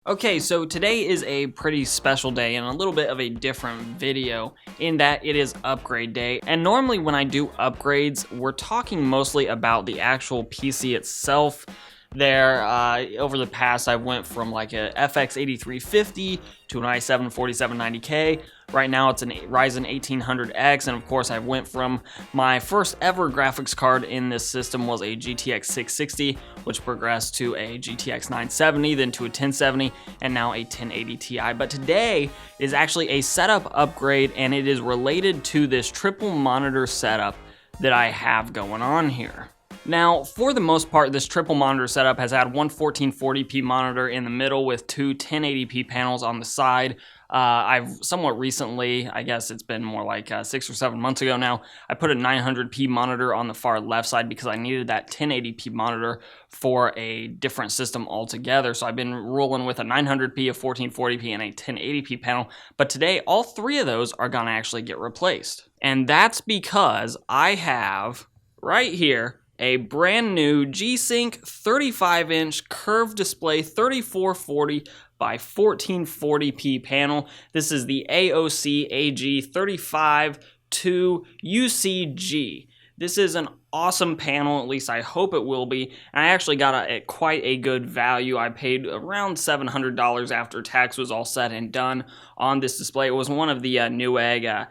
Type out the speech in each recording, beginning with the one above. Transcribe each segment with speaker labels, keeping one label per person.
Speaker 1: Okay, so today is a pretty special day and a little bit of a different video in that it is upgrade day. And normally when I do upgrades, we're talking mostly about the actual PC itself. Over the past, I went from like a FX 8350 to an i7 4790K. Right now it's an Ryzen 1800X, and of course I went from my first ever graphics card in this system was a GTX 660, which progressed to a GTX 970, then to a 1070, and now a 1080 Ti. But today is actually a setup upgrade, and it is related to this triple monitor setup that I have going on here. Now, for the most part, this triple monitor setup has had one 1440p monitor in the middle with two 1080p panels on the side. I've somewhat recently, I guess it's been more like 6 or 7 months ago now, I put a 900p monitor on the far left side because I needed that 1080p monitor for a different system altogether. So I've been rolling with a 900p, a 1440p, and a 1080p panel. But today, all three of those are gonna actually get replaced. And that's because I have, right here, a brand new G-Sync 35-inch curved display 3440 by 1440p panel. This is the AOC AG352 UCG. This is an awesome panel, at least I hope it will be. And I actually got quite a good value. I paid around $700 after tax was all said and done on this display. It was one of the Newegg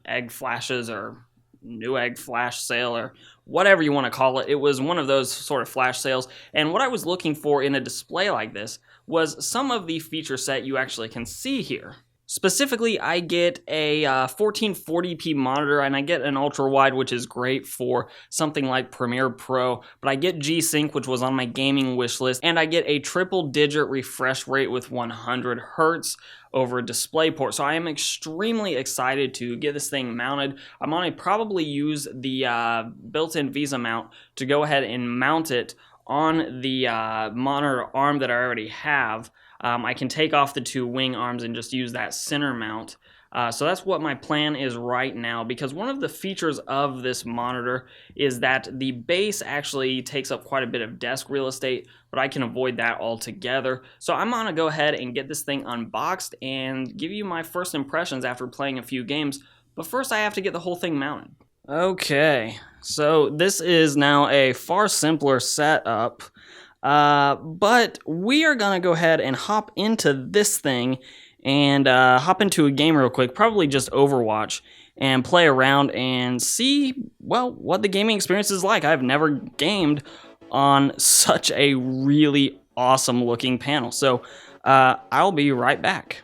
Speaker 1: egg flashes or Newegg flash sale or whatever you want to call it. It was one of those sort of flash sales, and what I was looking for in a display like this was some of the feature set you actually can see here. Specifically, I get a 1440p monitor, and I get an ultra wide, which is great for something like Premiere Pro, but I get G-Sync, which was on my gaming wish list, and I get a triple digit refresh rate with 100 Hertz over DisplayPort. So I am extremely excited to get this thing mounted. I'm going to probably use the built-in VESA mount to go ahead and mount it on the monitor arm that I already have. I can take off the two wing arms and just use that center mount. So that's what my plan is right now, because one of the features of this monitor is that the base actually takes up quite a bit of desk real estate, but I can avoid that altogether. So I'm gonna go ahead and get this thing unboxed and give you my first impressions after playing a few games, but first I have to get the whole thing mounted. Okay, so this is now a far simpler setup. But we are gonna go ahead and hop into this thing and hop into a game real quick, probably just Overwatch, and play around and see, well, what the gaming experience is like. I've never gamed on such a really awesome looking panel. So I'll be right back.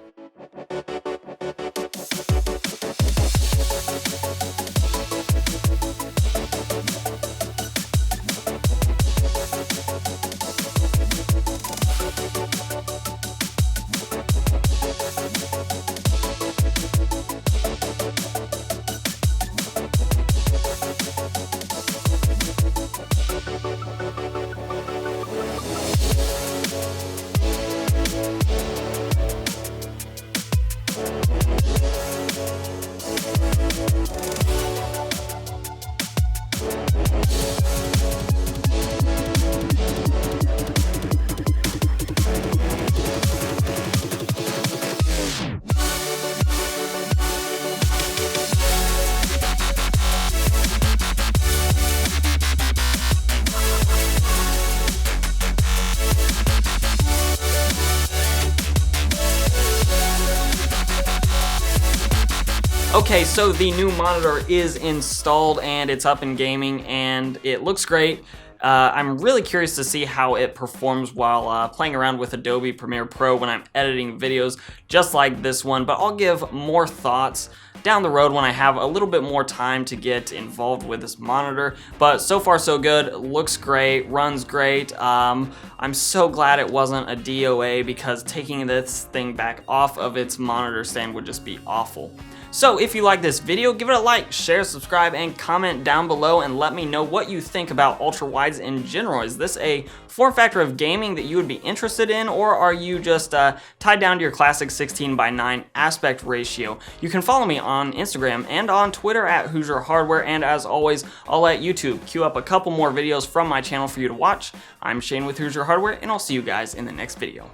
Speaker 1: Okay, so the new monitor is installed and it's up in gaming and it looks great. I'm really curious to see how it performs while playing around with Adobe Premiere Pro when I'm editing videos just like this one, but I'll give more thoughts down the road when I have a little bit more time to get involved with this monitor. But so far so good, looks great, runs great. I'm so glad it wasn't a DOA, because taking this thing back off of its monitor stand would just be awful. So if you like this video, give it a like, share, subscribe, and comment down below and let me know what you think about ultra wides in general. Is this a form factor of gaming that you would be interested in, or are you just tied down to your classic 16:9 aspect ratio? You can follow me on Instagram and on Twitter at Hoosier Hardware, and as always, I'll let YouTube queue up a couple more videos from my channel for you to watch. I'm Shane with Hoosier Hardware, and I'll see you guys in the next video.